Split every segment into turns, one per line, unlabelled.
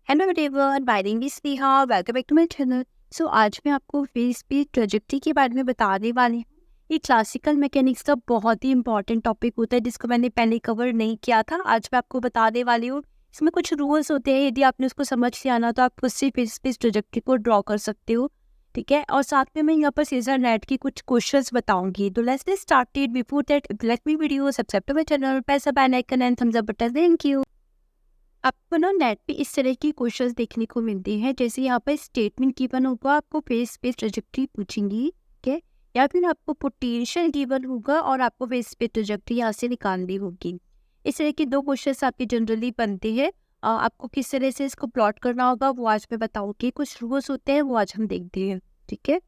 Hello everyone, my name is Neha. Welcome back to my channel. So आज मैं आपको face space trajectory के बारे में बताने वाली हूँ। ये क्लासिकल मैकेनिक्स का बहुत ही इंपॉर्टेंट टॉपिक होता है जिसको मैंने पहले कवर नहीं किया था। आज मैं आपको बताने वाली हूँ। इसमें कुछ रूल्स होते हैं, यदि आपने उसको समझ के आना तो आप उससे फेस स्पेस ट्रेजेक्टरी को ड्रॉ कर सकते हो। ठीक है, और साथ में मैं यहाँ पर सीजर नेट की कुछ क्वेश्चंस बताऊंगी। तो let's get started. Before that, if you like me video, subscribe to my channel, press the bell icon and thumbs up button. Thank you. आपको ना नेट पे इस तरह की क्वेश्चंस देखने को मिलते हैं, जैसे यहाँ पर स्टेटमेंट गिवन होगा, आपको फेस स्पेस ट्रेजेक्टरी पूछेंगी। ठीक है, या फिर आपको पोटेंशियल गिवन होगा और आपको फेस स्पेस ट्रेजेक्टरी यहाँ से निकालनी होगी। इस तरह के दो क्वेश्चंस आपके जनरली बनते हैं। आपको किस तरह से इसको प्लॉट करना होगा वो आज मैं बताऊंगी। कुछ रूल्स होते हैं वो आज हम देखते हैं। ठीक है,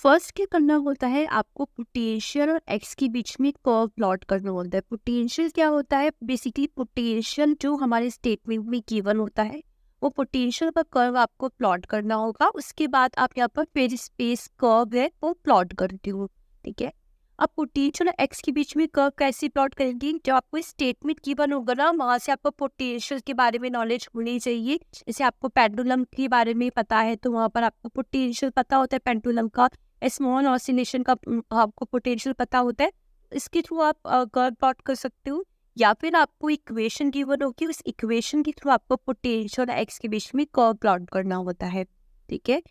फर्स्ट क्या करना होता है, आपको पोटेंशियल और एक्स के बीच में कर्व प्लॉट करना होता है। पोटेंशियल क्या होता है, बेसिकली पोटेंशियल जो हमारे स्टेटमेंट में गिवन होता है वो पोटेंशियल का कर्व आपको प्लॉट करना होगा। उसके बाद आप यहाँ पर फेज स्पेस कर्व है वो प्लॉट करते हो। ठीक है, अब पोटेंशियल और एक्स के बीच में कर्व कैसे प्लॉट करेंगे, जब आपको स्टेटमेंट गिवन होगा ना वहां से आपको पोटेंशियल के बारे में नॉलेज होनी चाहिए। जैसे आपको पेंडुलम के बारे में पता है तो वहां पर आपको पोटेंशियल पता होता है पेंडुलम का। स्मॉल ऑसिलेशन का आपको पोटेंशियल पता होता है। इसके थ्रू आप कर्व प्लॉट कर सकते हो, या फिर आपको इक्वेशन गिवन होगी, उस इक्वेशन के थ्रू आपको पोटेंशियल और एक्स के बीच में कर्व प्लॉट करना होता है। ठीक है,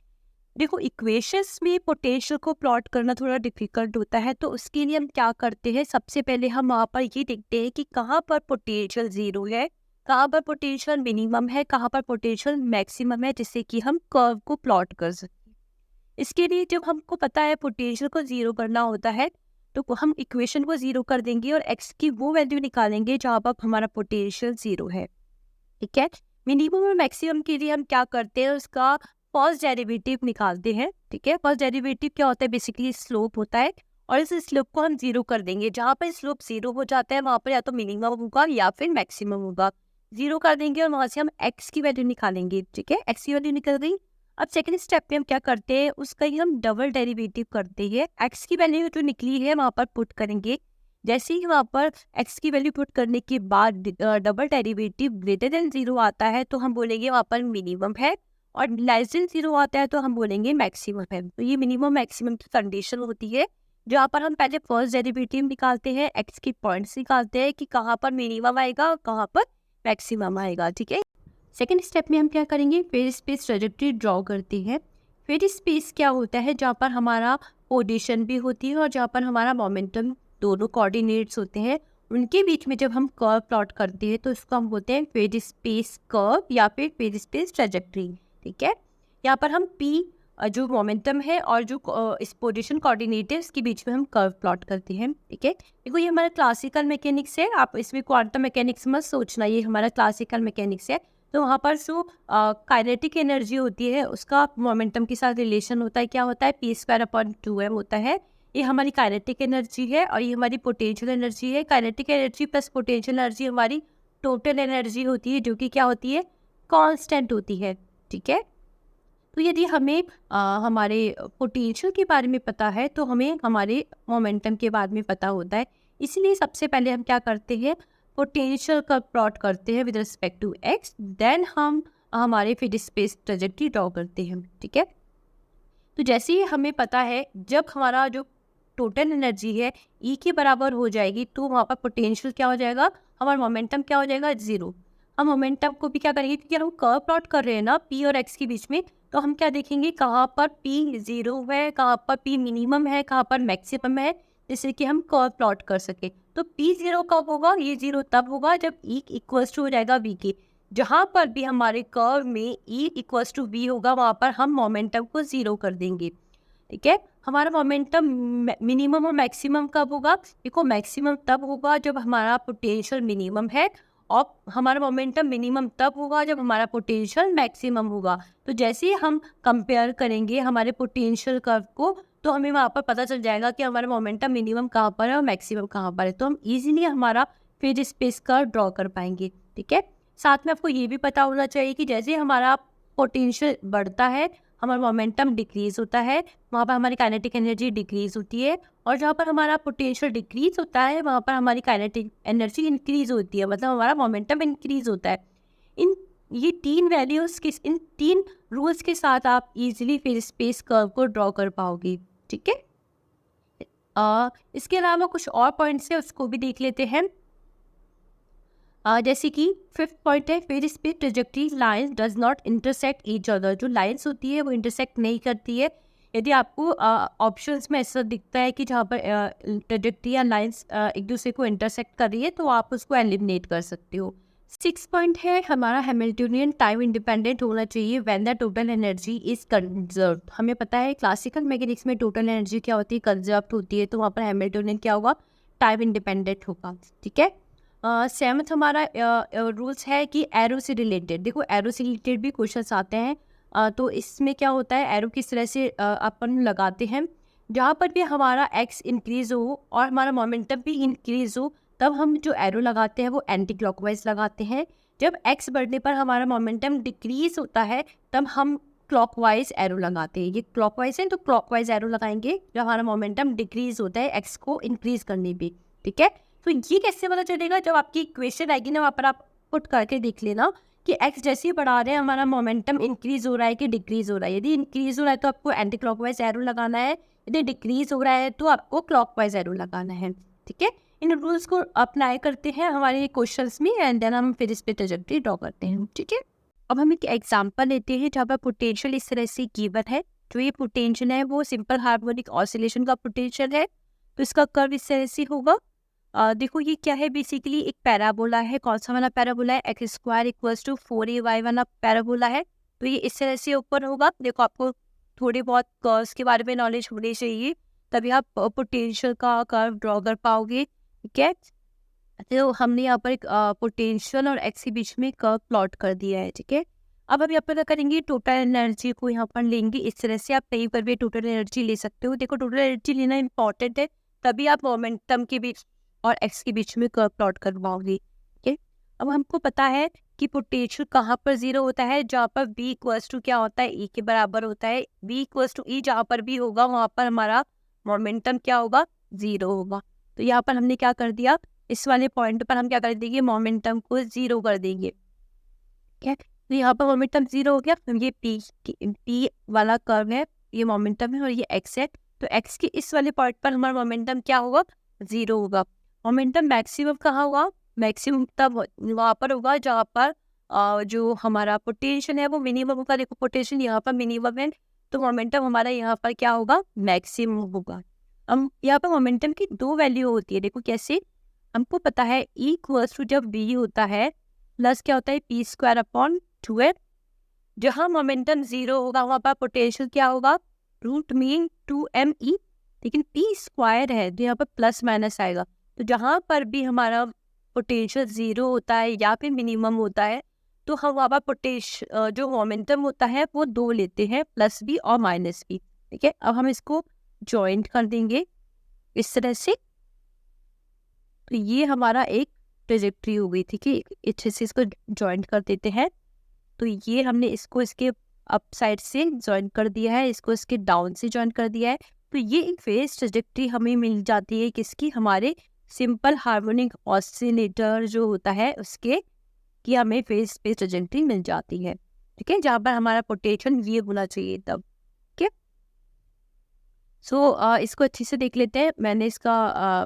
देखो इक्वेशंस में पोटेंशियल को प्लॉट करना थोड़ा डिफिकल्ट होता है, तो उसके लिए हम क्या करते हैं, सबसे पहले हम वहाँ पर ये देखते हैं कि कहाँ पर पोटेंशियल जीरो है, कहाँ पर पोटेंशियल मिनिमम है, कहाँ पर पोटेंशियल मैक्सिमम है, जिससे कि हम कर्व को प्लॉट कर सकें। इसके लिए जब हमको पता है पोटेंशियल को जीरो करना होता है तो हम इक्वेशन को जीरो कर देंगे और एक्स की वो वैल्यू निकालेंगे जहाँ पर हमारा पोटेंशियल जीरो है। ठीक है, मिनिमम और मैक्सिमम के लिए हम क्या करते हैं, उसका फर्स्ट डेरिवेटिव निकालते हैं। ठीक है, फर्स्ट डेरिवेटिव क्या होता है, बेसिकली स्लोप होता है, और इस स्लोप को हम जीरो कर देंगे। जहाँ पर स्लोप जीरो हो जाता है वहाँ पर या तो मिनिमम होगा या फिर मैक्सिमम होगा। जीरो कर देंगे और वहाँ से हम एक्स की वैल्यू निकालेंगे। ठीक है, एक्स की वैल्यू निकल गई। अब सेकंड स्टेप में हम क्या करते हैं, उसका ही हम डबल डेरिवेटिव करते हैं। एक्स की वैल्यू जो निकली है वहाँ पर पुट करेंगे। जैसे ही वहाँ पर एक्स की वैल्यू पुट करने के बाद double derivative greater than zero आता है तो हम बोलेंगे वहाँ पर मिनिमम है, और लेस देन जीरो आता है तो हम बोलेंगे मैक्सिमम है। तो ये मिनिमम मैक्सिमम की कंडीशन होती है, जहाँ पर हम पहले फर्स्ट डेरिवेटिव निकालते हैं, एक्स की पॉइंट्स निकालते हैं कि कहाँ पर मिनिमम आएगा और कहाँ पर मैक्सिमम आएगा। ठीक है, सेकेंड स्टेप में हम क्या करेंगे, फेज स्पेस ट्रेजेक्टरी ड्रॉ करते हैं। फेज स्पेस क्या होता है, जहाँ पर हमारा पोजीशन भी होती है और जहाँ पर हमारा मोमेंटम, दोनों कोऑर्डिनेट्स होते हैं, उनके बीच में जब हम कर्व प्लॉट करते हैं तो इसको हम बोलते हैं फेज स्पेस कर्व या फिर फेज स्पेस ट्रेजेक्टरी। ठीक है, यहाँ पर हम पी जो मोमेंटम है और जो इस पोजीशन कोऑर्डिनेट है उसके बीच में हम कर्व प्लॉट करते हैं। ठीक है, देखो ये हमारा क्लासिकल मैकेनिक्स है, आप इसमें क्वांटम मैकेनिक्स मत सोचना, ये हमारा क्लासिकल मैकेनिक्स है। तो वहाँ पर जो काइनेटिक एनर्जी होती है उसका मोमेंटम के साथ रिलेशन होता है, क्या होता है, पी स्क्वायर अपॉन 2m होता है। ये हमारी काइनेटिक एनर्जी है और ये हमारी पोटेंशियल एनर्जी है। Kinetic energy plus potential energy हमारी टोटल एनर्जी होती है, जो कि क्या होती है, कांस्टेंट होती है। ठीक है, तो यदि हमें हमारे पोटेंशियल के बारे में पता है तो हमें हमारे मोमेंटम के बारे में पता होता है। इसलिए सबसे पहले हम क्या करते हैं, पोटेंशियल का प्लॉट करते हैं with respect to x, then हम हमारे फिर स्पेस ट्रेजेक्टरी ड्रॉ करते हैं। ठीक है, तो जैसे ही हमें पता है जब हमारा जो टोटल एनर्जी है ई के बराबर हो जाएगी तो वहाँ पर पोटेंशियल क्या हो जाएगा, हमारा मोमेंटम क्या हो जाएगा, जीरो। हम मोमेंटम को भी क्या करेंगे, क्योंकि हम कर्व प्लॉट कर रहे हैं ना पी और एक्स के बीच में, तो हम क्या देखेंगे कहाँ पर पी जीरो है, कहाँ पर पी मिनिमम है, कहाँ पर मैक्सिमम है, जिससे कि हम कर्व प्लॉट कर सके। तो पी जीरो कब होगा, ये जीरो तब होगा जब ई इक्वल्स टू हो जाएगा वी के। जहाँ पर भी हमारे कर्व में ई इक्वल्स टू वी होगा वहाँ पर हम मोमेंटम को जीरो कर देंगे। ठीक है, हमारा मोमेंटम मिनिमम और मैक्सिमम कब होगा, देखो मैक्सिमम तब होगा जब हमारा पोटेंशियल मिनिमम है, और हमारा मोमेंटम मिनिमम तब होगा जब हमारा पोटेंशियल मैक्सिमम होगा। तो जैसे ही हम कंपेयर करेंगे हमारे पोटेंशियल कर्व को तो हमें वहाँ पर पता चल जाएगा कि हमारा मोमेंटम मिनिमम कहाँ पर है और मैक्सिमम कहाँ पर है, तो हम इजीली हमारा फेज स्पेस कर्व ड्रॉ कर पाएंगे। ठीक है, साथ में आपको ये भी पता होना चाहिए कि जैसे हमारा पोटेंशियल बढ़ता है हमारा मोमेंटम डिक्रीज होता है, वहाँ पर हमारी काइनेटिक एनर्जी डिक्रीज होती है, और जहाँ पर हमारा पोटेंशियल डिक्रीज होता है वहाँ पर हमारी काइनेटिक एनर्जी इंक्रीज होती है, मतलब हमारा मोमेंटम इंक्रीज होता है। इन ये 3 वैल्यूज़ के इन 3 रूल्स के साथ आप इजीली फिर स्पेस कर्व को ड्रॉ कर पाओगे, ठीक है। इसके अलावा कुछ और पॉइंट्स हैं, उसको भी देख लेते हैं। जैसे कि 5th पॉइंट है, फिर space trajectory lines does not intersect each other. जो लाइंस होती है वो इंटरसेक्ट नहीं करती है। यदि आपको ऑप्शंस में ऐसा दिखता है कि जहाँ पर ट्रेजेक्टरी या लाइंस एक दूसरे को इंटरसेक्ट कर रही है, तो आप उसको एलिमिनेट कर सकते हो। 6 पॉइंट है हमारा, हैमिल्टनियन टाइम इंडिपेंडेंट होना चाहिए when the total energy is conserve. हमें पता है क्लासिकल मैकेनिक्स में टोटल एनर्जी क्या होती है, कंजर्व होती है, तो वहाँ पर हैमिल्टनियन क्या होगा, टाइम इंडिपेंडेंट होगा, ठीक है। 7th हमारा रूल्स है कि एरो से रिलेटेड, देखो एरो से रिलेटेड भी क्वेश्चंस आते हैं। तो इसमें क्या होता है, एरो किस तरह से अपन लगाते हैं, जहाँ पर भी हमारा एक्स इंक्रीज हो और हमारा मोमेंटम भी इंक्रीज हो, तब हम जो एरो लगाते हैं वो एंटी क्लॉकवाइज लगाते हैं। जब एक्स बढ़ने पर हमारा मोमेंटम डिक्रीज होता है, तब हम क्लॉकवाइज एरो लगाते हैं। ये क्लॉकवाइज है तो क्लॉकवाइज एरो लगाएंगे जब हमारा मोमेंटम डिक्रीज होता है एक्स को इंक्रीज करने पे, ठीक है। तो ये कैसे पता चलेगा, जब आपकी इक्वेशन आएगी ना, वहाँ पर आप पुट करके देख लेना कि एक्स जैसे ही बढ़ा रहे हैं हमारा मोमेंटम इंक्रीज हो रहा है कि डिक्रीज हो रहा है। यदि इंक्रीज हो रहा है तो आपको एंटी क्लॉकवाइज एरो लगाना है, यदि डिक्रीज हो रहा है तो आपको क्लॉकवाइज एरो लगाना है, ठीक है। इन रूल्स को अप्लाई करते हैं हमारे क्वेश्चंस में, एंड देन हम फिर इस पे ट्रेजेक्टरी ड्रॉ करते हैं, ठीक है। अब हम एक एग्जांपल लेते हैं जहाँ पर पोटेंशियल इस तरह से गिवन है। जो ये पोटेंशियल है वो सिंपल हार्मोनिक ऑसिलेशन का पोटेंशियल है, तो इसका कर्व इस तरह से होगा। देखो ये क्या है, बेसिकली एक पैराबोला है। कौन सा वाला पैराबोला है, x square equals to 4ay वाला पैराबोला है। तो ये इस तरह से ऊपर होगा। देखो आपको थोड़ी बहुत कर्व्स के बारे में नॉलेज होनी चाहिए, तभी आप पोटेंशियल का कर्व ड्रॉ कर पाओगे, ठीक है। तो हमने यहाँ पर एक पोटेंशियल और एक्स के बीच में कर्व प्लॉट कर दिया है, ठीक है। अब हम यहाँ पर क्या करेंगे, टोटल एनर्जी को यहाँ पर लेंगे। इस तरह से आप कहीं पर भी टोटल एनर्जी ले सकते हो। देखो टोटल एनर्जी लेना इंपॉर्टेंट है, तभी आप मोमेंटम के बीच और एक्स के बीच में कर्व प्लॉट कर पाओगे, ठीक है। अब हमको पता है कि पोटेंशियल कहाँ पर जीरो होता है, जहाँ पर b इक्वल्स टू क्या होता है, e के बराबर होता है। b इक्वल्स टू e जहाँ पर भी होगा वहाँ पर हमारा मोमेंटम क्या होगा, जीरो होगा। तो यहाँ पर हमने क्या कर दिया, इस वाले पॉइंट पर हम क्या कर देंगे, मोमेंटम को जीरो कर देंगे, ठीक है। तो यहाँ पर मोमेंटम जीरो हो गया। ये p वाला कर्व है, ये मोमेंटम है और ये x है। तो x के इस वाले पॉइंट पर हमारा मोमेंटम क्या होगा, जीरो होगा। मोमेंटम मैक्सिमम कहाँ होगा, मैक्सिमम तब वहाँ पर होगा जहाँ पर जो हमारा पोटेंशियल है वो मिनिमम होगा। देखो पोटेंशियल यहाँ पर मिनिमम है, तो मोमेंटम हमारा यहाँ पर क्या होगा, मैक्सिमम होगा। हम यहाँ पर मोमेंटम की दो वैल्यू होती है। देखो कैसे, हमको पता है E इक्वल्स टू जब v होता है प्लस क्या होता है p स्क्वायर अपॉन 2f। जहाँ मोमेंटम जीरो होगा वहाँ पर पोटेंशियल क्या होगा, रूट मीन 2me। लेकिन p स्क्वायर है तो यहाँ पर प्लस माइनस आएगा। तो जहाँ पर भी हमारा पोटेंशियल जीरो होता है या फिर मिनिमम होता है, तो हम वहाँ पर पोटेंशियल जो मोमेंटम होता है वो दो लेते हैं, प्लस भी और माइनस भी, ठीक है। अब हम इसको जॉइंट कर देंगे इस तरह से। तो ये हमारा एक ट्रेजेक्ट्री हो गई, ठीक है। अच्छे से इसको जॉइंट कर देते हैं। तो ये हमने इसको इसके अप साइड से जॉइन कर दिया है, इसको इसके डाउन से जॉइन कर दिया है। तो ये एक फेज ट्रेजेक्ट्री हमें मिल जाती है किसकी, हमारे सिंपल हार्मोनिक ऑसिलेटर जो होता है उसके, कि हमें फेज ट्रेजेक्ट्री मिल जाती है, ठीक है, जहाँ पर हमारा पोटेंशियल ये होना चाहिए तब, ठीक है। सो इसको अच्छे से देख लेते हैं। मैंने इसका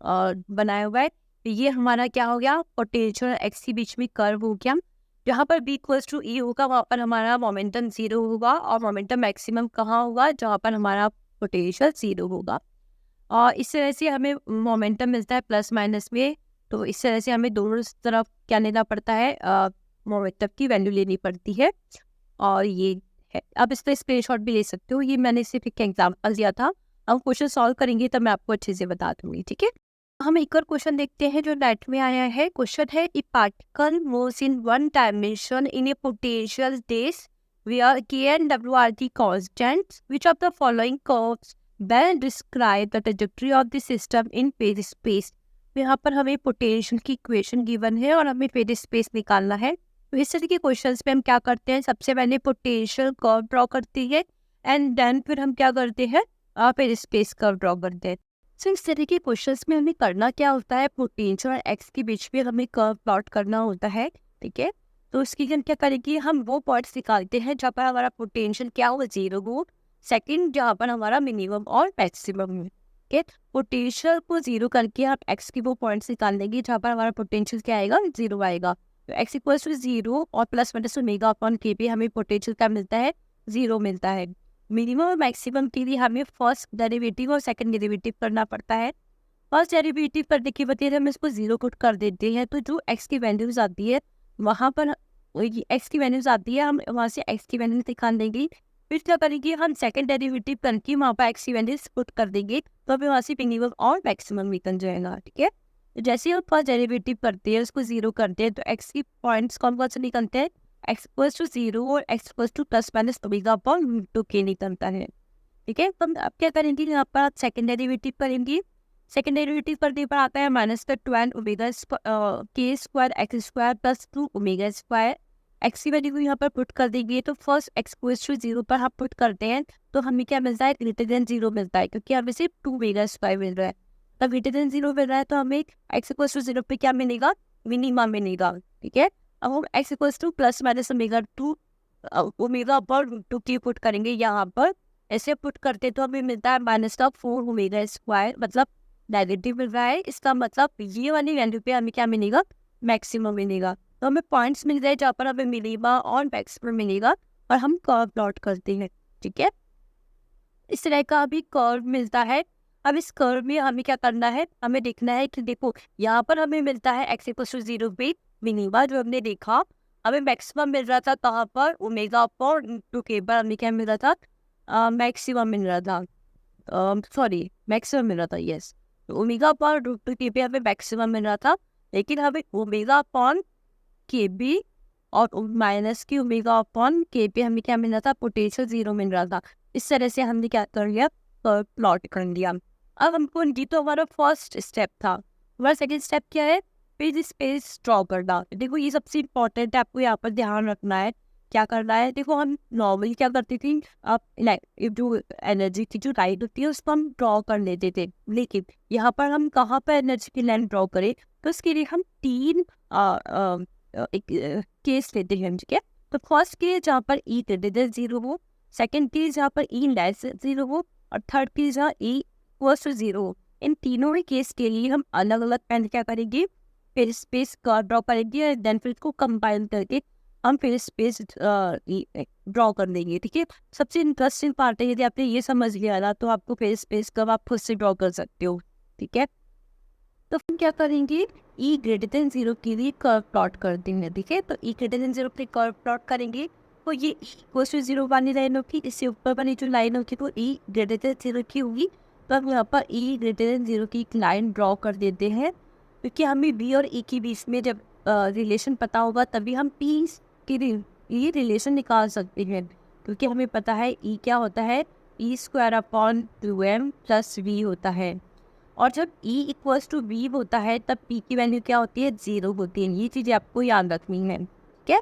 बनाया हुआ है। तो ये हमारा क्या हो गया, पोटेंशियल और एक्स के बीच में कर्व हो गया। जहाँ पर b इक्वल्स टू e होगा वहाँ पर हमारा मोमेंटम जीरो होगा, और मोमेंटम मैक्सिमम कहाँ होगा, जहाँ पर हमारा पोटेंशियल जीरो होगा। और इस तरह से हमें मोमेंटम मिलता है प्लस माइनस में। तो इस तरह से हमें दोनों तरफ क्या लेना पड़ता है, मोमेंटम की वैल्यू लेनी पड़ती है। और ये है, अब इसका स्क्रीनशॉट भी ले सकते हो। ये मैंने सिर्फ एक एग्जाम्पल दिया था, हम क्वेश्चन सॉल्व करेंगे तब मैं आपको अच्छे से बता दूंगी, ठीक है। हम एक और क्वेश्चन देखते हैं जो नेट में आया है। क्वेश्चन है, ए particle moves in one dimension in A potential space where k and w are the constants. Which of the following curves best describe the trajectory of the system in phase space? तो यहाँ पर हमें potential की equation given है और हमें phase space निकालना है। तो इस तरह के क्वेश्चंस पे हम क्या करते हैं, सबसे पहले पोटेंशियल कर्व ड्रॉ करते हैं, एंड देन फिर हम क्या करते हैं, फेज स्पेस कर्व ड्रॉ करते हैं। सो इस तरह के क्वेश्चंस में हमें करना क्या होता है, पोटेंशियल और एक्स के बीच में हमें कर्व प्लॉट करना होता है, ठीक है। तो उसके लिए हम क्या करेंगे, हम वो पॉइंट्स निकालते हैं जहाँ पर हमारा पोटेंशियल क्या हो, 0 हो। सेकंड जहाँ पर हमारा मिनिमम और मैक्सिमम है। ठीक है, पोटेंशियल को 0 करके आप एक्स की वो पॉइंट्स निकाल लेंगे जहाँ पर हमारा पोटेंशियल क्या आएगा, 0 आएगा। तो एक्स इक्वल टू 0 और प्लस माइनस ओमेगा अपॉन के पे हमें पोटेंशियल क्या मिलता है, 0 मिलता है। मिनिमम और मैक्सिमम के लिए हमें फर्स्ट डेरिवेटिव और सेकंड डेरिवेटिव करना पड़ता है। फर्स्ट डेरिवेटिव करने की वजह हम इसको 0 पुट कर देते हैं, तो जो एक्स की वैल्यूज आती है वहाँ पर एक्स की वैल्यूज आती है, हम वहाँ से एक्स की वैल्यूज निकाल देंगे। फिर क्या करेंगे, हम सेकंड डेरिवेटिव करके वहाँ पर एक्स की वैल्यूज पुट कर देंगे, तो हमें वहाँ से मिनिमम और मैक्सिमम निकल जाएगा। ठीक है, तो जैसे ही हम फर्स्ट डेरिवेटिव करते हैं, उसको 0 करते हैं, तो एक्स की पॉइंट्स कौन कौन से निकलते हैं, एक्स इक्वल्स टू 0 और x equals to plus minus omega upon root 2 के निकलता है। ठीक है, तो हम अब क्या करेंगे, यहाँ पर आप सेकंड डेरिवेटिव करेंगे। सेकंड डेरिवेटिव करने पर आता है माइनस का 12 ओमेगा के square x square plus 2 omega square. X की वैल्यू को यहाँ पर पुट कर देंगे, तो फर्स्ट एक्स इक्वल्स टू 0 पर हम पुट करते हैं, तो हमें क्या मिलता है, ग्रेटर देन 0 मिलता है, क्योंकि हमें सिर्फ 2 ओमेगा स्क्वायर मिल रहा है। तब ग्रेटर देन 0 मिल रहा है, तो हमें एक्स इक्वल्स टू 0 पे क्या मिलेगा, मिनिमम मिलेगा। ठीक है, अब हम x equals to plus minus omega 2 omega पर रूट 2 की पुट करेंगे यहाँ पर। ऐसे पुट करते तो हमें मिलता है माइनस का 4 ओमेगा स्क्वायर, मतलब नेगेटिव मिल रहा है। इसका मतलब ये वाली वैल्यू पे हमें क्या मिलेगा, मैक्सिमम मिलेगा। तो हमें पॉइंट्स मिल जाए जहाँ पर हमें मिनिमा और मैक्सिमम मिलेगा, और हम कर्व प्लॉट करते हैं। ठीक है, इस तरह का अभी कर्व मिलता है। अब इस कर्व में हमें क्या करना है, हमें देखना है कि देखो यहाँ पर हमें मिलता है एक्स इक्वल टू 0 पे मिनिमा जो हमने देखा, हमें मैक्सिमम मिल रहा था कहाँ पर, ओमेगा पर टू के पर हमें क्या मिल रहा था, मैक्सिमम मिल रहा था, सॉरी मैक्सिमम मिल रहा था, यस। तो ओमेगा अपॉन रूट 2 के पे हमें मैक्सिमम मिल रहा था, लेकिन हमें ओमेगा अपॉन के बी और माइनस की ओमेगा अपॉन के पे हमें क्या मिल रहा था, पोटेंशियल 0 मिल रहा था। इस तरह से हमने क्या कर लिया, कर्व प्लॉट कर लिया। अब हमको ये तो हमारा फर्स्ट स्टेप था। हमारा सेकंड स्टेप क्या है, पेज स्पेस ड्रॉ करना। देखो ये सबसे इम्पोर्टेंट है, आपको यहाँ पर ध्यान रखना है। क्या करना है, देखो हम नॉर्मली क्या करती थी, आप जो एनर्जी की जो लाइन होती है उसको हम ड्रॉ कर लेते थे, लेकिन यहाँ पर हम कहाँ पर एनर्जी की लाइन ड्रॉ करें, तो उसके लिए हम तीन एक केस लेते हैं। ठीक है, तो फर्स्ट केस जहाँ पर ई ग्रेटर देन 0 हो, सेकंड केस जहाँ पर ई लेस देन 0 हो, और थर्ड केस जहाँ ई इक्वल्स टू 0 हो। इन तीनों ही केस के लिए हम अलग अलग पेन क्या करेंगे, फिर स्पेस का ड्रॉ करेंगे, और देन फिर इसको कंपाइल करके हम फिर स्पेस ड्रॉ कर देंगे। ठीक है, सबसे इंटरेस्टिंग पार्ट है, यदि आपने ये समझ लिया ना तो आपको फिर स्पेस कब आप खुद से ड्रॉ कर सकते हो। ठीक है, तो हम क्या करेंगे, ई ग्रेटर देन 0 के लिए कर्व प्लॉट कर देंगे। ठीक है, तो ई ग्रेटर देन 0 के लिए कर्व प्लॉट करेंगे, तो ये इक्वल टू 0 वाली लाइन होगी, इससे ऊपर वाली जो लाइन होगी वो ई ग्रेटर देन 0 की होगी। तो हम यहाँ पर ई ग्रेटर देन 0 की एक लाइन ड्रॉ कर देते हैं, क्योंकि हमें बी और ई के बीच में जब रिलेशन पता होगा तभी हम पी की ये रिलेशन निकाल सकते हैं, क्योंकि हमें पता है ई क्या होता है, E square upon 2m plus V होता है। और जब E इक्वल्स टू V होता है तब P की वैल्यू क्या होती है, 0 होती है। ये चीज़ें आपको याद रखनी है। ठीक है,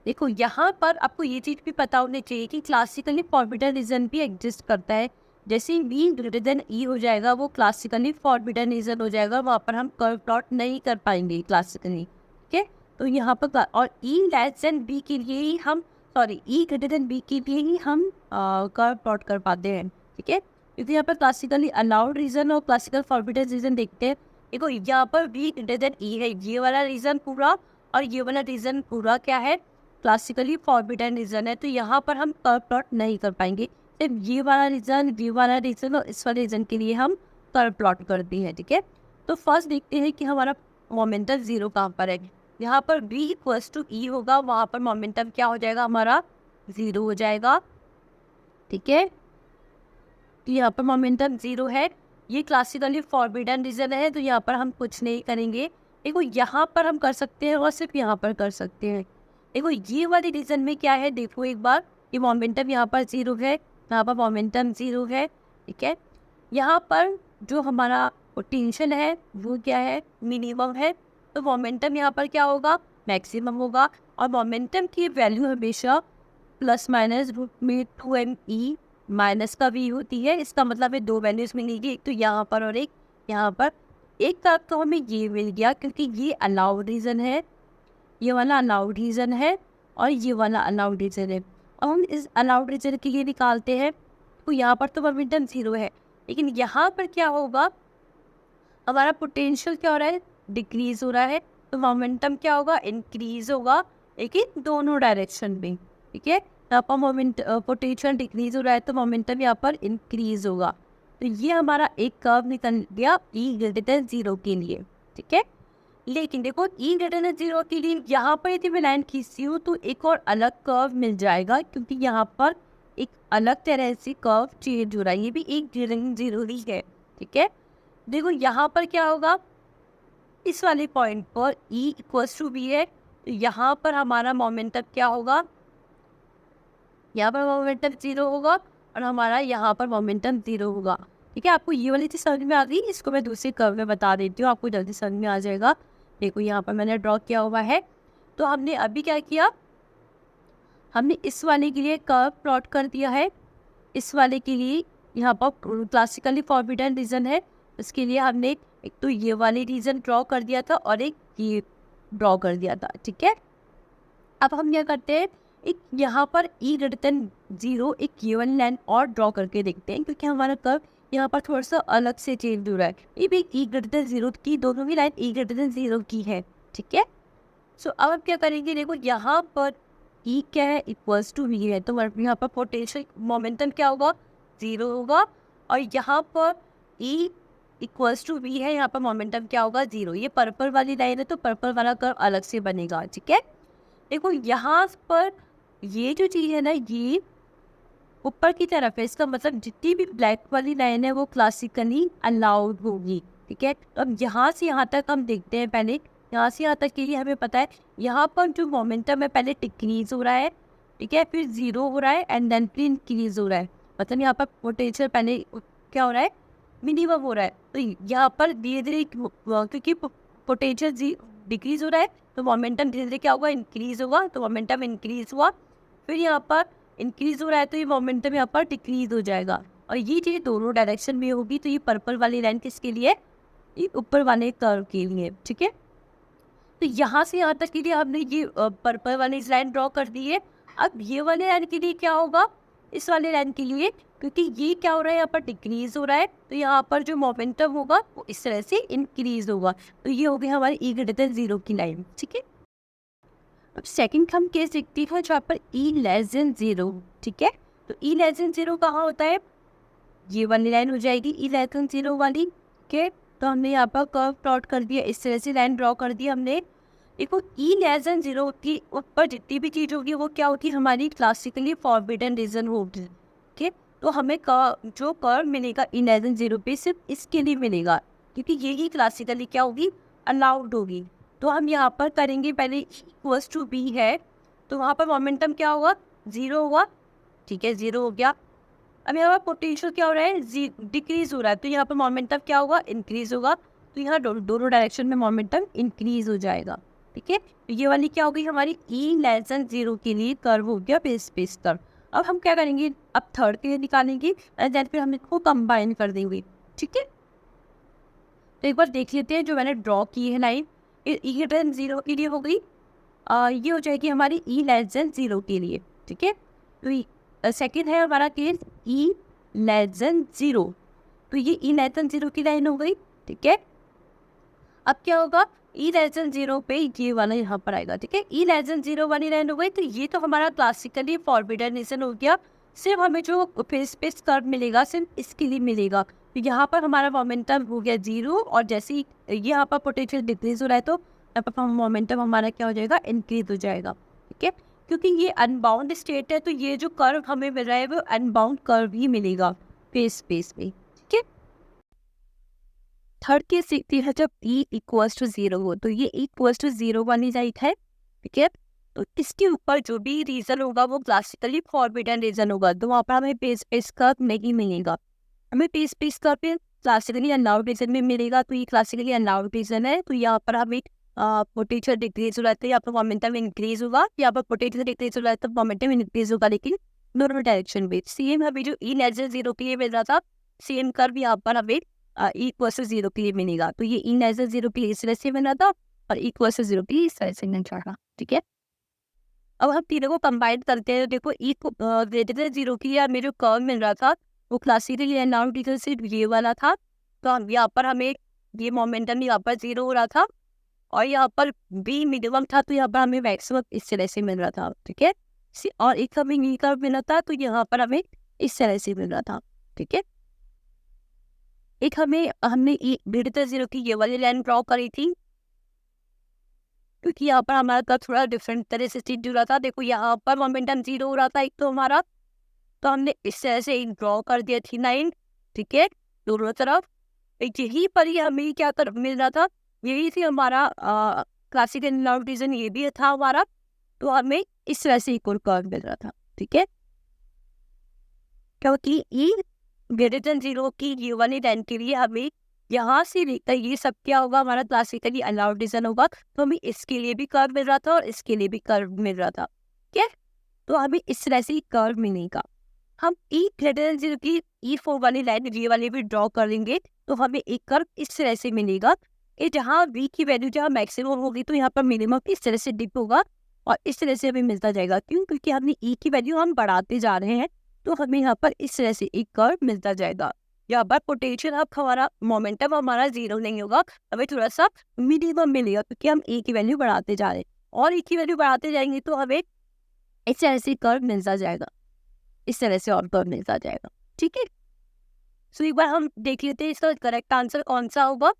देखो यहाँ पर आपको ये चीज़ भी पता होनी चाहिए कि क्लासिकली फॉर्बिडन रीजन भी एग्जिस्ट करता है। जैसे V ग्रेटर देन E हो जाएगा, वो क्लासिकली फॉर्बिडन रीजन हो जाएगा, वहाँ पर हम कर्व प्लॉट नहीं कर पाएंगे क्लासिकली। ठीक है, तो यहाँ पर और E लेस देन B के लिए ही हम E ग्रेटर देन B के लिए ही हम कर्व प्लॉट कर पाते हैं। ठीक है, क्योंकि यहाँ पर क्लासिकली अलाउड रीजन और क्लासिकल फॉर्बिडन रीजन देखते हैं। देखो यहाँ पर V ग्रेटर देन E है, ये वाला रीजन पूरा और ये वाला रीजन पूरा क्या है, क्लासिकली फॉर्बिडन रीजन है, तो यहाँ पर हम कर्व प्लॉट नहीं कर पाएंगे। सिर्फ ये वाला रीजन और इस वाले रीजन के लिए हम कर्व प्लॉट करते हैं। ठीक है, तो फर्स्ट देखते हैं कि हमारा मोमेंटम 0 कहाँ पर है। यहाँ पर V इक्वल्स टू E होगा, वहाँ पर मोमेंटम क्या हो जाएगा, हमारा 0 हो जाएगा। ठीक है, तो यहाँ पर मोमेंटम 0 है, ये क्लासिकली फॉर्बिडन रीजन है, तो यहाँ पर हम कुछ नहीं करेंगे। देखो यहाँ पर हम कर सकते हैं और सिर्फ यहाँ पर कर सकते हैं। देखो ये वाले रीजन में क्या है, देखो एक बार, ये मोमेंटम यहाँ पर 0 है, यहाँ पर मोमेंटम 0 है। ठीक है, यहाँ पर जो हमारा पोटेंशियल है वो क्या है, मिनिमम है, तो मोमेंटम यहाँ पर क्या होगा, मैक्सिमम होगा। और मोमेंटम की वैल्यू हमेशा प्लस माइनस रूट में 2m माइनस का v होती है। इसका मतलब है दो वैल्यूज मिलेगी, एक तो यहाँ पर और एक यहाँ पर। एक तरफ तो हमें ये मिल गया क्योंकि ये अलाउड रीजन है, ये वाला अलाउड रीजन है और ये वाला अलाउड रीजन है। अब हम इस अलाउड रीजन के लिए निकालते हैं, तो यहाँ पर तो मोमेंटम 0 है, लेकिन यहाँ पर क्या होगा, हमारा पोटेंशियल क्या हो रहा है, डिक्रीज हो रहा है, तो मोमेंटम क्या होगा, इंक्रीज होगा, लेकिन दोनों डायरेक्शन में। ठीक है, यहाँ पर पोटेंशियल डिक्रीज हो रहा है तो मोमेंटम यहाँ पर इंक्रीज होगा। तो ये हमारा एक कर्व निकल गया ई ग्रेटर देन 0 के लिए। ठीक है, लेकिन देखो ई ग्रेटर देन 0 के लिए यहाँ पर यदि मैं लाइन खींचती हूँ तो एक और अलग कर्व मिल जाएगा, क्योंकि यहाँ पर एक अलग तरह से कर्व चेंज हो रहा है, ये भी एक ग्रेटर देन 0 ही है। ठीक है, देखो यहाँ पर क्या होगा, इस वाले पॉइंट पर E इक्वल्स टू बी है, तो यहाँ पर हमारा मोमेंटम क्या होगा, यहाँ पर मोमेंटम 0 होगा और हमारा यहाँ पर मोमेंटम 0 होगा। ठीक है, आपको ये वाली चीज़ समझ में आ गई, इसको मैं दूसरे कर्व में बता देती हूँ, आपको जल्दी समझ में आ जाएगा। देखो यहाँ पर मैंने ड्रॉ किया हुआ है, तो हमने अभी क्या किया, हमने इस वाले के लिए कर्व प्लॉट कर दिया है, इस वाले के लिए यहाँ पर क्लासिकली फॉरबिडन रीजन है, उसके लिए हमने एक तो ये वाली रीजन ड्रॉ कर दिया था और एक ये ड्रॉ कर दिया था। ठीक है, अब हम क्या करते हैं, एक यहाँ पर ई ग्रेटर देन 0 एक ये वाली लाइन और ड्रॉ करके देखते हैं, क्योंकि हमारा कर्व यहाँ पर थोड़ा सा अलग से चेंज हो रहा है। ये भी ई ग्रेटर देन 0 की, दोनों ही लाइन ई ग्रेटर देन 0 की है। ठीक है, सो अब हम क्या करेंगे, देखो यहाँ पर ई क्या है, इक्वल्स टू वी है, तो यहाँ पर पोटेंशियल मोमेंटम क्या होगा, 0 होगा, और यहाँ पर ई इक्वल्स टू वी है, यहाँ पर मोमेंटम क्या होगा, 0। ये पर्पल वाली लाइन है तो पर्पल वाला कर्व अलग से बनेगा। ठीक है, देखो यहाँ पर ये जो चीज़ है ना, ये ऊपर की तरफ है, इसका मतलब जितनी भी ब्लैक वाली लाइन है वो क्लासिकली अलाउड होगी। ठीक है, तो अब यहाँ से यहाँ तक हम देखते हैं, पहले यहाँ से यहाँ तक के लिए हमें पता है यहाँ पर जो मोमेंटम है पहले डिक्रीज हो रहा है, ठीक है, फिर 0 हो रहा है एंड देन फिर इंक्रीज हो रहा है, मतलब यहाँ पर पोटेंशियल पहले क्या हो रहा है, मिनिमम हो रहा है। तो यहाँ पर धीरे धीरे क्योंकि पोटेंशियल डिक्रीज हो रहा है तो मोमेंटम धीरे धीरे क्या होगा, इंक्रीज होगा, तो मोमेंटम इंक्रीज हुआ, फिर यहाँ पर इंक्रीज हो रहा है तो ये मोमेंटम यहाँ पर डिक्रीज हो जाएगा, और ये चीज़ दोनों डायरेक्शन में होगी। तो ये पर्पल वाली लाइन किसके लिए, ये ऊपर वाले कर्व के लिए। ठीक है, तो यहाँ से यहाँ तक के लिए हमने ये पर्पल वाली लाइन ड्रॉ कर दी है। अब ये वाले लाइन के लिए क्या होगा, इस वाले लाइन के लिए, क्योंकि ये क्या हो रहा है, यहाँ पर डिक्रीज हो रहा है, तो यहाँ पर जो मोमेंटम होगा वो इस तरह से इंक्रीज होगा, तो ये हो गई हमारी ई ग्रेटर देन 0 की लाइन। ठीक है, अब सेकंड हम केस देखते हैं जहाँ पर ई लेस देन 0। ठीक है, तो ई लेस देन 0 कहाँ होता है, ये वाली लाइन हो जाएगी ई लेस देन 0 वाली। ठीक है, तो हमने यहाँ पर कर्व प्लॉट कर दिया, इस तरह से लाइन ड्रॉ कर दी हमने। देखो ई लेस देन 0 की ऊपर जितनी भी चीज़ होगी वो क्या होगी, हमारी क्लासिकली फॉरबिडन रीजन होगी। ठीक है, तो हमें जो कर्व मिलेगा ई लेस देन 0 पे सिर्फ इसके लिए मिलेगा, क्योंकि यही क्लासिकली क्या होगी, अलाउड होगी। तो हम यहाँ पर करेंगे, पहले इक्वल्स टू बी है, तो वहाँ पर मोमेंटम क्या होगा, 0 होगा। ठीक है, 0 हो गया। अब यहाँ पर पोटेंशियल क्या हो रहा है, डिक्रीज हो रहा है, तो यहाँ पर मोमेंटम क्या होगा, इंक्रीज होगा, तो यहाँ दोनों डायरेक्शन में मोमेंटम इंक्रीज हो जाएगा। ठीक है, तो ये वाली क्या हो गई हमारी ई लेस देन 0 के लिए कर्व हो गया, बेस कर्व। अब हम क्या करेंगे, अब थर्ड के लिए निकालेंगे एंड देन फिर हम इसको कंबाइन कर देंगे। ठीक है, तो एक बार देख लेते हैं, जो मैंने ड्रॉ की है लाइन ई ग्रेटर देन 0 के लिए हो गई, ये हो जाएगी हमारी ई लेस देन 0 के लिए। ठीक है, तो सेकेंड है हमारा केस ई लेस देन 0, तो ये ई लेस देन 0 की लाइन हो गई। ठीक है, अब क्या होगा, ई लेस देन 0 पे ये वाला यहाँ पर आएगा। ठीक है, ई लेस देन 0 वाली लाइन हो गई, तो ये तो हमारा क्लासिकली फॉरबिडन रीजन हो गया। सिर्फ हमें जो फेस पेस कर्व मिलेगा सिर्फ इसके लिए मिलेगा, तो यहाँ पर हमारा मोमेंटम हो गया 0, और जैसे ही यहाँ पर पोटेंशियल डिक्रीज हो रहा है तो यहाँ पर मोमेंटम हमारा क्या हो जाएगा, इंक्रीज हो जाएगा। ठीक है, क्योंकि ये अनबाउंड स्टेट है तो ये जो कर्व हमें मिल रहा है वो अनबाउंड कर्व ही मिलेगा फेस स्पेस में। ठीक है, थर्ड केस देखते हैं जब ई इक्वल्स टू 0 हो, तो ये इक्वल्स टू 0 वाली लाइन है। ठीक है, तो इसके ऊपर जो भी रीजन होगा वो क्लासिकली फॉरबिडन रीजन होगा, तो वहाँ पर हमें फेस पेस कर्व नहीं मिलेगा, हमें फेस पेस कर्व पे क्लासिकली अनलाउड रीजन में मिलेगा, तो ये क्लासिकली अनलाउड रीजन है। तो यहाँ पर हमें पोटेंशियल डिक्रीज हो रहा है, यहाँ पर मोमेंटम इंक्रीज होगा, यहाँ पर पोटेंशियल डिक्रीज हो रहा है तो मोमेंटम इंक्रीज होगा, लेकिन दोनों डायरेक्शन में। सेम हमें जो ई लेस देन 0 के लिए मिल रहा था, सेम कर्व यहाँ पर हमें ई इक्वल्स टू 0 के लिए मिलेगा, तो ये ई लेस देन 0 के लिए इस तरह से मिला था, और इक्वल से 0 की इस तरह से मिल जाएगा। ठीक है, अब हम तीनों को कंबाइन करते हैं। देखो ई ग्रेटर देन 0 की या मेरे जो कर्व मिल रहा था वो क्लासिकली एनालिटिकल से ये वाला था। तो हम यहाँ पर हमें ये मोमेंटम यहाँ पर 0 हो रहा था और यहाँ पर बी मिनिमम था, तो यहाँ पर हमें मैक्सिमम इस तरह से मिल रहा था। ठीक है, और एक हमें ई कर्व मिला था, तो यहाँ पर हमें इस तरह से मिल रहा था। ठीक है, एक हमने ई ग्रेटर देन 0 की ये वाली लाइन ड्रॉ करी थी, क्योंकि यहाँ पर हमारा कर्व थोड़ा डिफरेंट तरह से स्टिच हो रहा था। देखो यहाँ पर मोमेंटम 0 हो रहा था एक तो हमारा, तो हमने इस तरह से एक ड्रॉ कर दिया थी लाइन। ठीक है, दोनों तरफ एक यही पर ही हमें क्या कर मिल रहा था, यही थी हमारा क्लासिकल एनालिटिकल, ये भी था हमारा, तो हमें इस तरह से इक्वल कर्व मिल रहा था। ठीक है, क्योंकि ई ग्रेटर देन 0 की ये वाली लाइन के लिए हमें यहाँ से लेकर ये सब क्या होगा, हमारा क्लासिकली एनालिटिकल होगा, तो हमें इसके लिए भी कर्व मिल रहा था और इसके लिए भी कर्व मिल रहा था। ठीक है, तो हमें इस तरह से कर्व मिलेगा। हम ई ग्रेटर देन 0 की E4 वाली लाइन ये वाली भी ड्रॉ करेंगे, तो हमें एक कर्व इस तरह से मिलेगा कि जहाँ v की वैल्यू जहाँ मैक्सिमम होगी तो यहाँ पर मिनिमम इस तरह से डिप होगा और इस तरह से हमें मिलता जाएगा। क्यों? क्योंकि हमने ई की वैल्यू हम बढ़ाते जा रहे हैं, तो हमें यहाँ पर इस तरह से एक कर्व मिलता जाएगा। यहाँ पर पोटेंशियल अब हमारा मोमेंटम हमारा 0 नहीं होगा, हमें थोड़ा सा मिनिमम मिलेगा, क्योंकि हम ए की वैल्यू बढ़ाते जा रहे हैं और ई की वैल्यू बढ़ाते जाएंगे तो हमें इस तरह से कर्व मिलता जाएगा, इस तरह से और कर्व मिलता जाएगा। ठीक है, सो एक बार हम देख लेते हैं इसका करेक्ट आंसर कौन सा होगा।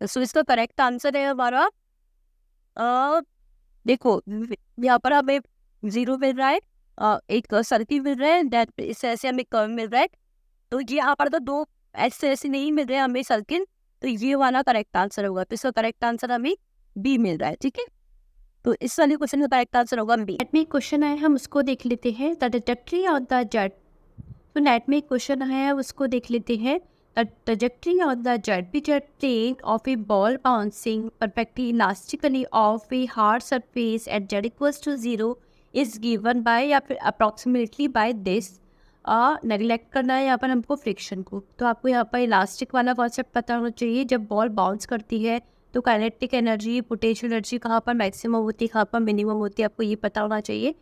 सो इसका करेक्ट आंसर है हमारा देखो यहाँ पर हमें 0 मिल रहा है, एक सर्किल मिल रहा है, दैट इस तरह से हमें कर्व मिल रहा है। तो ये यहाँ पर तो दो ऐसे ऐसे नहीं मिल रहे हैं हमें सर्किल, तो ये वाला करेक्ट आंसर होगा। तो इसका करेक्ट आंसर हमें बी मिल रहा है। ठीक है, तो इस वाले क्वेश्चन का करेक्ट आंसर होगा बी। नेट में क्वेश्चन आया, हम उसको देख लेते हैं। The trajectory of the jet, तो नेट में क्वेश्चन आया है उसको देख लेते हैं। The trajectory of the jet plane of a ball bouncing perfectly elastically off a hard surface at z equals to 0 is given by या फिर approximately by this। नेगलेक्ट करना है यहाँ पर हमको फ्रिक्शन को। तो आपको यहाँ पर इलास्टिक वाला कॉन्सेप्ट पता होना चाहिए। जब बॉल बाउंस करती है तो काइनेटिक एनर्जी, पोटेंशियल एनर्जी कहाँ पर मैक्सिमम होती है, कहाँ पर मिनिमम होती है, आपको ये पता होना चाहिए।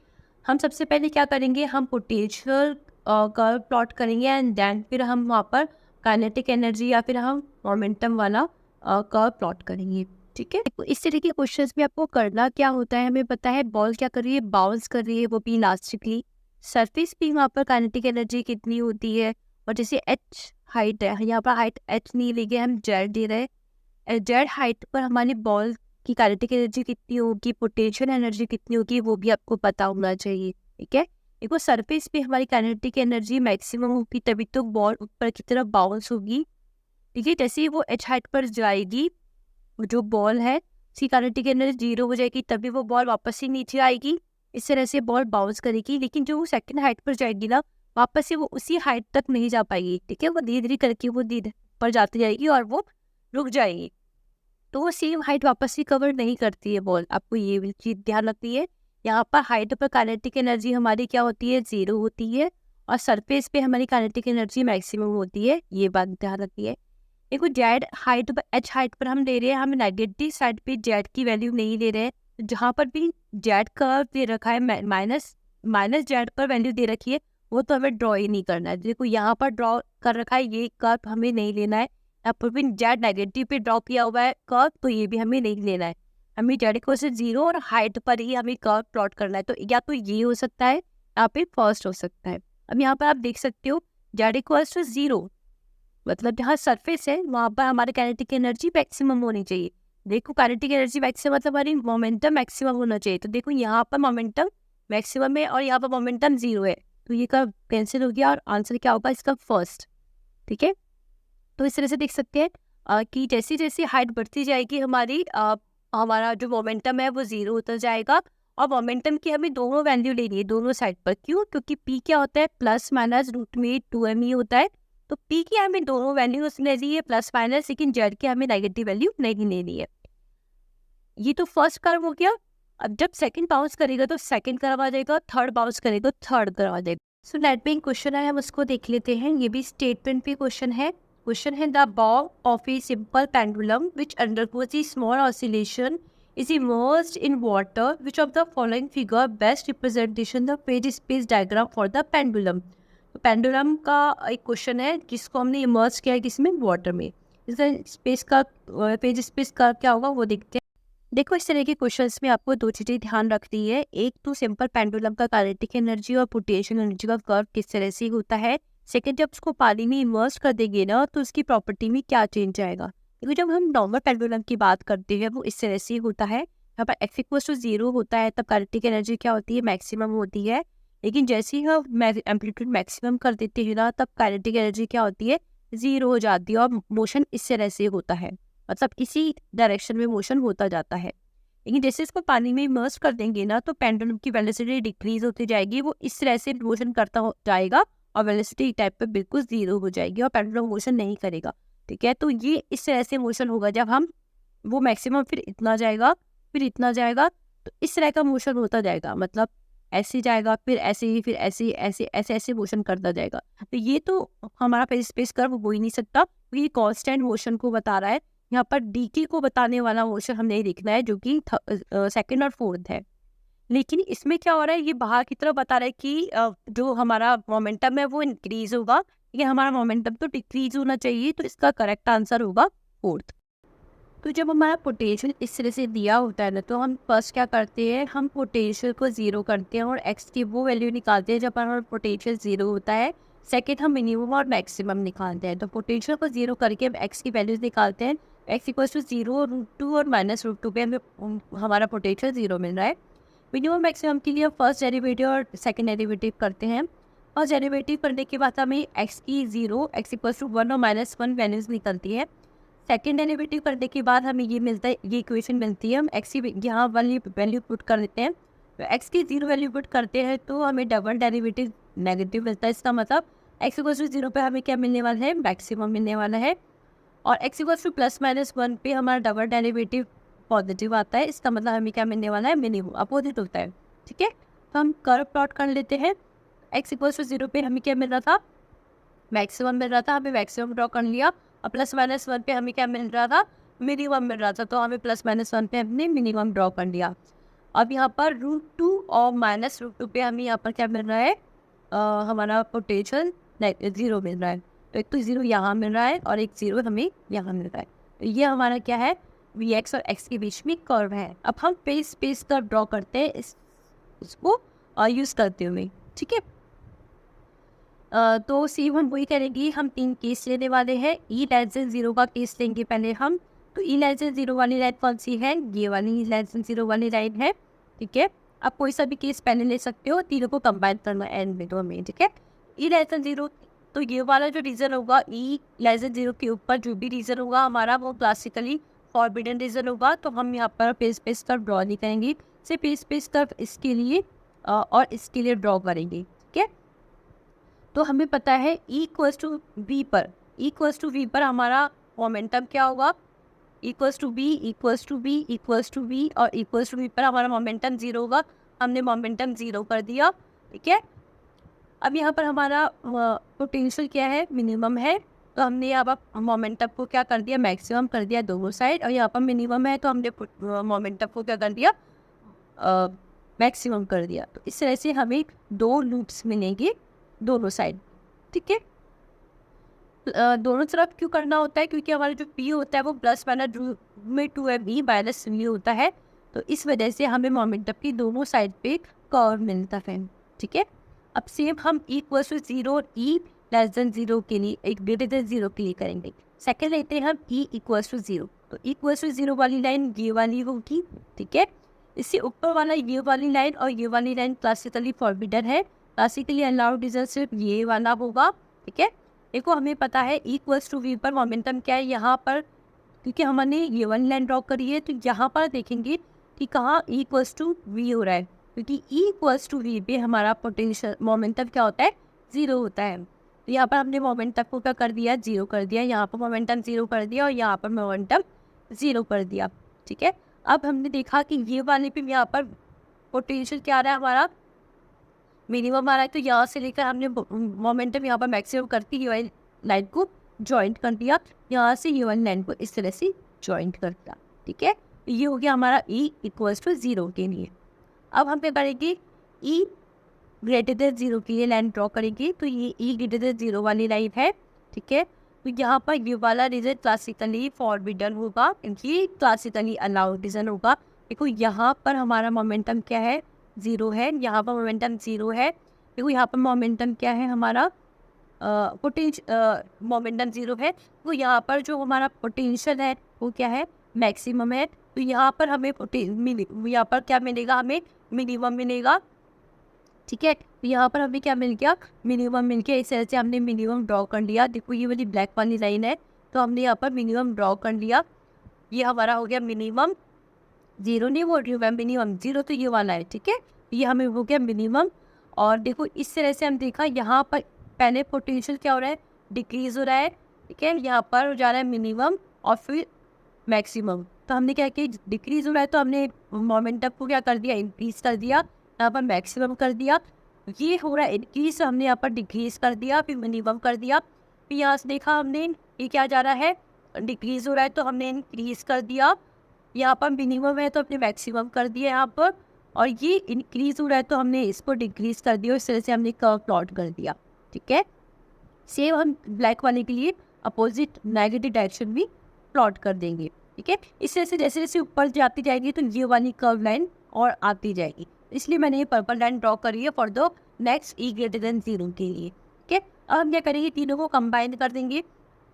हम सबसे पहले क्या करेंगे, हम पोटेंशियल कर्व प्लॉट करेंगे एंड देन फिर हम वहाँ पर काइनेटिक एनर्जी या फिर हम मोमेंटम वाला कर्व प्लॉट करेंगे। ठीक है, तो इस तरह के क्वेश्चंस में आपको करना क्या होता है, हमें पता है बॉल क्या कर रही है, बाउंस कर रही है, वो भी इलास्टिकली। सरफेस पे वहाँ पर काइनेटिक एनर्जी कितनी होती है, और जैसे एच हाइट है, यहाँ पर हाइट एच नहीं लेके हम जेड दे रहे हैं, जेड हाइट पर हमारी बॉल की काइनेटिक एनर्जी कितनी होगी, पोटेंशियल एनर्जी कितनी होगी, वो भी आपको पता होना चाहिए। ठीक है, देखो सरफेस पे हमारी काइनेटिक एनर्जी मैक्सिमम होगी तभी तो बॉल ऊपर की तरफ बाउंस होगी। ठीक है, जैसे ही वो एच हाइट पर जाएगी, जो बॉल है उसकी काइनेटिक एनर्जी 0 हो जाएगी, तभी वो बॉल वापस ही नीचे आएगी। इस तरह से बॉल बाउंस करेगी, लेकिन जो वो सेकंड हाइट पर जाएगी ना, वापस से वो उसी हाइट तक नहीं जा पाएगी। ठीक है, वो धीरे धीरे करके वो धीरे पर जाती जाएगी और वो रुक जाएगी, तो वो सेम हाइट वापस ही कवर नहीं करती है बॉल। आपको ये भी चीज़ ध्यान रखनी है। यहाँ पर हाइट पर काइनेटिक एनर्जी हमारी क्या होती है, 0 होती है, और सरफेस पे हमारी काइनेटिक एनर्जी मैक्सिमम होती है, ये बात ध्यान रखनी है। देखो जेड हाइट पर, एच हाइट पर हम ले रहे हैं, हम नेगेटिव साइड पे जेड की वैल्यू नहीं ले रहे हैं। जहाँ पर भी जेड कर्व दे रखा है, माइनस जेड पर वैल्यू दे रखी है, वो तो हमें ड्रॉ ही नहीं करना है। देखो यहाँ पर ड्रॉ कर रखा है, ये कर्व हमें नहीं लेना है। यहाँ पर भी जेड नेगेटिव पे ड्रॉ किया हुआ है कर्व, तो ये भी हमें नहीं लेना है। हमें जेड इक्वल से 0 और हाइट पर ही हमें कर्व प्लॉट करना है। तो या तो ये हो सकता है, यहाँ पे फर्स्ट हो सकता है। अब यहाँ पर आप देख सकते हो जेड इक्वल टू 0, मतलब जहाँ सरफेस है वहाँ पर हमारे काइनेटिक एनर्जी मैक्सिमम होनी चाहिए। देखो काइनेटिक एनर्जी मैक्सिमम मतलब हमारी मोमेंटम मैक्सिमम होना चाहिए। तो देखो यहाँ पर मोमेंटम मैक्सिमम है और यहाँ पर मोमेंटम 0 है, तो ये कर्व कैंसिल हो गया और आंसर क्या होगा इसका, फर्स्ट। ठीक है, तो इस तरह से देख सकते हैं कि जैसे जैसे हाइट बढ़ती जाएगी हमारी हमारा जो मोमेंटम है वो 0 होता जाएगा। और मोमेंटम की हमें दोनों वैल्यू लेनी है दोनों साइड पर। क्यों? क्योंकि पी क्या होता है, प्लस माइनस रूट में 2m होता है। तो पी की हमें दोनों वैल्यू लेनी है प्लस माइनस, लेकिन जेड की हमें नेगेटिव वैल्यू नहीं लेनी है। ये तो फर्स्ट कर्व हो गया। अब जब सेकंड बाउंस करेगा तो सेकंड कर्व आ जाएगा, थर्ड बाउंस करेगा तो थर्ड कर्व आ जाएगा। सो नेट में क्वेश्चन है, हम उसको देख लेते हैं। ये भी स्टेटमेंट पे क्वेश्चन है। क्वेश्चन है the Bob of a simple pendulum which undergoes A small oscillation is immersed in water. Which of the following figure best representation the phase space diagram for the pendulum? तो pendulum का एक question है जिसको हमने immerse किया है किसमें, water में। इसका स्पेस का फेज स्पेस का क्या होगा वो देखते हैं। देखो इस तरह के क्वेश्चंस में आपको दो चीज़ें ध्यान रखनी है। एक तो सिंपल पेंडुलम का काइनेटिक एनर्जी और पोटेंशियल एनर्जी का कर्व किस तरह से होता है। सेकंड, जब उसको पानी में इमर्स कर देंगे ना तो उसकी प्रॉपर्टी में क्या चेंज आएगा। क्योंकि जब हम नॉर्मल पेंडुलम की बात करते हैं वो इस तरह से होता है, यहाँ पर x इक्वल टू 0 होता है तब काइनेटिक एनर्जी क्या होती है, मैक्सिमम होती है। लेकिन जैसे ही हम एम्पलीट्यूड मैक्सिमम कर देते हैं ना तब काइनेटिक एनर्जी क्या होती है, 0 हो जाती है और मोशन इस तरह से होता है, मतलब इसी डायरेक्शन में मोशन होता जाता है। लेकिन जैसे इसको पानी में इमर्स कर देंगे ना तो पेंडुलम की वेलोसिटी डिक्रीज होती जाएगी, वो इस तरह से मोशन करता जाएगा और वेलोसिटी टाइप पे बिल्कुल 0 हो जाएगी और पेंडुलम मोशन नहीं करेगा। ठीक है, तो ये इस तरह से मोशन होगा जब हम वो मैक्सिमम फिर इतना जाएगा फिर इतना जाएगा, तो इस तरह का मोशन होता जाएगा, मतलब ऐसे जाएगा फिर ऐसे ही फिर ऐसे ऐसे ऐसे ऐसे मोशन करता जाएगा। तो ये तो हमारा फेज स्पेस कर्व हो ही नहीं सकता, ये कांस्टेंट मोशन को बता रहा है। यहाँ पर डीके को बताने वाला मोशन हमने लिखना है जो कि सेकंड और फोर्थ है। लेकिन इसमें क्या हो रहा है, ये बाहर की तरफ बता रहा है कि जो हमारा मोमेंटम है वो इंक्रीज होगा, लेकिन हमारा मोमेंटम तो डिक्रीज होना चाहिए, तो इसका करेक्ट आंसर होगा फोर्थ। तो जब हमारा पोटेंशियल इस तरह से दिया होता है ना तो हम फर्स्ट क्या करते हैं, हम पोटेंशियल को 0 करते हैं और एक्स की वो वैल्यू निकालते हैं जब हमारा पोटेंशियल 0 होता है। सेकेंड, हम मिनिमम और मैक्सिमम निकालते हैं। तो पोटेंशियल को 0 करके हम एक्स की वैल्यूज निकालते हैं, एक्स इक्वल टू 0 √2 और -√2 पे हमें हमारा पोटेंशियल 0 मिल रहा है। मिनिमम मैक्सिमम के लिए हम फर्स्ट डेरिवेटिव और सेकंड डेरिवेटिव करते हैं। फर्स्ट डेरिवेटिव करने के बाद हमें एक्स की 0, एक्स इक्वल टू 1 और -1 वैल्यूज निकलती है। सेकंड डेरिवेटिव करने के बाद हमें ये मिलता है, ये इक्वेशन मिलती है। हम एक्स की यहाँ वैल्यू पुट कर देते हैं, तो एक्स की 0 वैल्यू पुट करते हैं तो हमें डबल डेरिवेटिव नेगेटिव मिलता है। इसका मतलब एक्स इक्वल टू 0 पे हमें क्या मिलने वाला है, मैक्सिमम मिलने वाला है। और एक्स इक्वल टू +-1 पे हमारा डबल डेरिवेटिव पॉजिटिव आता है, इसका मतलब हमें क्या मिलने वाला है, मिनिमम अपोजिट होता है। ठीक है, तो हम कर्व प्लॉट कर लेते हैं। एक्स इक्वल टू 0 पे हमें क्या मिल रहा था, मैक्सिमम मिल रहा था, हमें मैक्सिमम ड्रॉ कर लिया। और +-1 पे हमें क्या मिल रहा था, मिनिमम मिल रहा था, तो हमें +-1 पे हमने मिनिमम ड्रॉ कर लिया। अब यहाँ पर √2 और -√2 पे हमें यहाँ पर क्या मिल रहा है, हमारा पोटेंशियल 0 मिल रहा है। तो एक तो 0 यहाँ मिल रहा है और एक 0 हमें यहाँ मिल रहा है। तो ये हमारा क्या है, Vx और x के बीच में कर्व है। अब हम फेज स्पेस कर्व ड्रॉ करते हैं इसको यूज़ करते हुए। ठीक है, तो सेम हम वही करेंगे। हम 3 केस लेने वाले हैं। E<0 का केस लेंगे पहले हम। तो E<0 वाली लाइन कौन सी है, ये वाली E<0 वाली लाइन है। ठीक है, आप कोई सा भी केस पहले ले सकते हो, तीनों को कंबाइन करना एंड में दो में। ठीक है, E<0 तो ये वाला जो रीजन होगा E<0 के ऊपर जो भी रीजन होगा हमारा वो क्लासिकली फॉरबिडन रीजन होगा। तो हम यहाँ पर फेज स्पेस कर्व ड्रॉ नहीं करेंगे, सिर्फ फेज स्पेस कर्व इसके लिए और इसके लिए ड्रॉ करेंगे। ठीक है, तो हमें पता है E = V पर हमारा मोमेंटम क्या होगा, B और V पर हमारा मोमेंटम 0 होगा। हमने मोमेंटम 0 कर दिया। ठीक है, अब यहाँ पर हमारा पोटेंशियल क्या है, मिनिमम है, तो हमने यहाँ पर मोमेंटम को क्या कर दिया, मैक्सिमम कर दिया दोनों साइड। और यहाँ पर मिनिमम है तो हमने मोमेंटम को क्या कर दिया, मैक्सिमम कर दिया। तो इस तरह से हमें 2 लूप्स मिलेंगे दोनों साइड। ठीक है, दोनों तरफ क्यों करना होता है, क्योंकि हमारा जो P होता है वो +-2mV -V होता है, तो इस वजह से हमें मोमेंटम की दोनों साइड पे कर्व मिलता है। ठीक है, अब सेम हम E = 0 E<0 के लिए, एक >0 के लिए करेंगे। सेकेंड लेते हैं हम E = 0, तो E = 0 वाली लाइन ये वाली होगी। ठीक है, इससे ऊपर वाला ये वाली लाइन और ये वाली लाइन क्लासिकली फॉरबिडन है, क्लासिकली अलाउड रीजन सिर्फ ये वाला होगा। ठीक है, देखो हमें पता है E = V पर मोमेंटम क्या है, यहाँ पर क्योंकि हमने ये वाली लाइन ड्रॉ करी है तो यहाँ पर देखेंगे कि कहाँ E = V हो रहा है, क्योंकि E = V पे हमारा पोटेंशियल मोमेंटम क्या होता है, 0 होता है। तो यहाँ पर हमने मोमेंटम को क्या कर दिया, 0 कर दिया, यहाँ पर मोमेंटम 0 कर दिया और यहाँ पर मोमेंटम 0 कर दिया। ठीक है, अब हमने देखा कि ये वाले पे यहाँ पर पोटेंशियल क्या आ रहा है, हमारा मिनिमम आ रहा है, तो यहाँ से लेकर हमने मोमेंटम यहाँ पर मैक्सिमम करके ये वाली लाइन को ज्वाइंट कर दिया, यहाँ से ये वाली लाइन को इस तरह से ज्वाइंट कर दिया, ठीक है। ये हो गया हमारा ई इक्वल्स टू 0 के लिए। अब हम क्या करेंगे, ई ग्रेटर देन 0 के लिए लाइन ड्रॉ करेंगे। तो ये ई ग्रेटर देन 0 वाली लाइन है, ठीक है। तो यहाँ पर ये वाला रीजन क्लासिकली फॉरबिडन होगा, क्योंकि क्लासिकली अलाउड रीजन होगा। देखो यहाँ पर हमारा मोमेंटम क्या है, 0 है, यहाँ पर मोमेंटम 0 है। देखो यहाँ पर मोमेंटम क्या है हमारा, मोमेंटम 0 है। तो यहाँ पर जो हमारा पोटेंशियल है वो क्या है, मैक्सिमम है। तो यहाँ पर हमें यहाँ पर क्या मिलेगा, हमें मिनिमम मिलेगा, ठीक है। तो यहाँ पर हमें क्या मिल गया, मिनिमम मिल गया। इस तरह से हमने मिनिमम ड्रॉ कर लिया। देखो ये वाली ब्लैक वाली लाइन है, तो हमने यहाँ पर मिनिमम ड्रॉ कर लिया। ये हमारा हो गया मिनिमम, 0 नहीं बोल रही हूँ मैं, मिनिमम 0 तो ये वाला है, ठीक है। ये हमें हो गया मिनिमम। और देखो इस तरह से हम देखा, यहाँ पर पहले पोटेंशियल क्या हो रहा है, डिक्रीज हो रहा है, ठीक है। यहाँ पर हो जा रहा है मिनिमम और फिर मैक्सिमम। तो हमने क्या किया, डिक्रीज हो रहा है तो हमने मोमेंटम को क्या कर दिया, इंक्रीज कर दिया, यहाँ पर मैक्सिमम कर दिया। ये हो रहा है इंक्रीज, हमने यहाँ पर डिक्रीज कर दिया, फिर मिनिमम कर दिया। फिर यहाँ से देखा हमने ये क्या जा रहा है, डिक्रीज हो रहा है तो हमने इंक्रीज कर दिया। यहाँ पर मिनिमम है तो हमने मैक्सिमम कर दिया यहाँ पर। और ये इंक्रीज हो रहा है तो हमने इसको डिक्रीज कर दिया। इस तरह से हमने कर्व प्लॉट कर दिया, ठीक है। सेम हम ब्लैक वाले के लिए अपोजिट नेगेटिव डायरेक्शन भी प्लॉट कर देंगे, ठीक है। इस तरह से जैसे जैसे ऊपर जाती जाएगी तो ये वाली कर्व लाइन और आती जाएगी। इसलिए मैंने ये पर्पल लाइन ड्रॉ करी है for the next E greater then 0 के लिए, ठीक है। अब हम क्या करेंगे, तीनों को कंबाइन कर देंगे,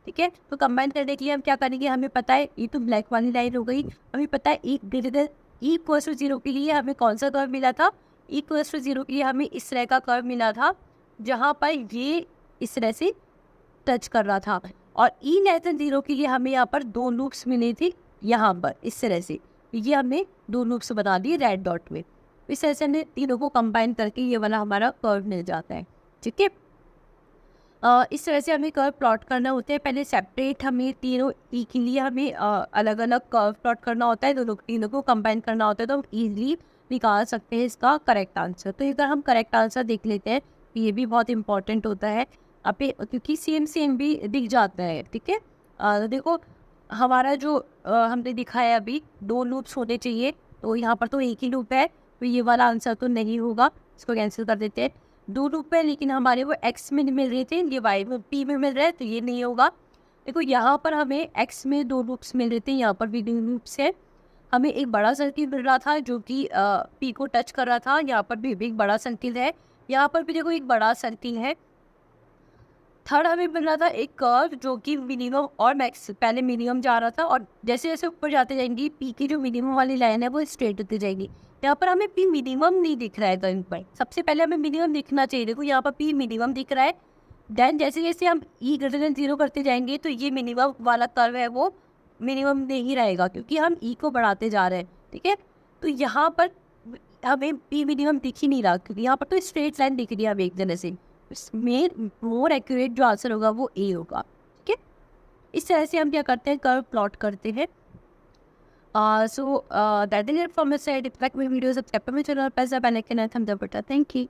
ठीक है। तो कंबाइन करने के लिए हम क्या करेंगे, हमें पता है ये तो ब्लैक वाली लाइन हो गई। हमें पता है E greater than E equals to 0 के लिए हमें कौन सा कर्व मिला था, ई इक्वल्स टू 0 के लिए हमें इस तरह का कर्व मिला था, जहाँ पर ये इस तरह से टच कर रहा था। और ई लेस देन 0 के लिए हमें यहाँ पर 2 लूप्स मिले थे, यहाँ पर इस तरह से। ये हमने 2 लूप्स बना दिए रेड डॉट में। इस तरह से हमने तीनों को कंबाइन करके ये वाला हमारा कर्व मिल जाता है, ठीक है। इस तरह से हमें कर्व प्लॉट करना होता है। पहले सेपरेट हमें तीनों ई के लिए हमें अलग अलग कर्व प्लॉट करना होता है, दोनों तीनों को कंबाइन करना होता है, तो हम ईजिली निकाल सकते हैं इसका करेक्ट आंसर। तो अगर हम करेक्ट आंसर देख लेते हैं, ये भी बहुत इंपॉर्टेंट होता है अभी, क्योंकि सेम भी दिख जाता है, ठीक है। देखो हमारा जो हमने दिखाया अभी 2 लूप्स होने चाहिए, तो यहाँ पर तो एक ही लूप है, तो ये वाला आंसर तो नहीं होगा, इसको कैंसिल कर देते हैं। 2 लूप है लेकिन हमारे वो एक्स में मिल रहे थे, ये वाई में पी में मिल रहा है, तो ये नहीं होगा। देखो यहाँ पर हमें एक्स में 2 लूप्स मिल रहे थे, यहाँ पर भी 2 लूप्स है। हमें एक बड़ा सर्किल मिल रहा था जो कि पी को टच कर रहा था, यहाँ पर भी एक बड़ा सर्किल है, यहाँ पर भी देखो एक बड़ा सर्किल है। थर्ड हमें मिल रहा था एक कर्व जो कि मिनिमम और मैक्स, पहले मिनिमम जा रहा था और जैसे जैसे ऊपर जाते जाएंगी पी की जो मिनिमम वाली लाइन है वो स्ट्रेट होती जाएगी। यहाँ पर हमें पी मिनिमम नहीं दिख रहा है कहीं पर, सबसे पहले हमें मिनिमम दिखना चाहिए। देखो यहाँ पर पी मिनिमम दिख रहा है, देन जैसे जैसे हम ई ग्रेटर देन 0 करते जाएंगे तो ये मिनिमम वाला कर्व है वो मिनिमम नहीं रहेगा, क्योंकि हम ई को बढ़ाते जा रहे हैं, ठीक है। तो यहाँ पर हमें पी मिनिमम दिख ही नहीं रहा, क्योंकि यहाँ पर तो स्ट्रेट लाइन दिख रही है हमें एक तरह से। इसमें मोर एक्यूरेट जो आंसर होगा वो ए होगा, ठीक है। इस तरह से हम क्या करते हैं, कर्व प्लॉट करते हैं। So that is it from my side. If like my video, subscribe my channel, press the bell icon and thumbs up button. Thank you.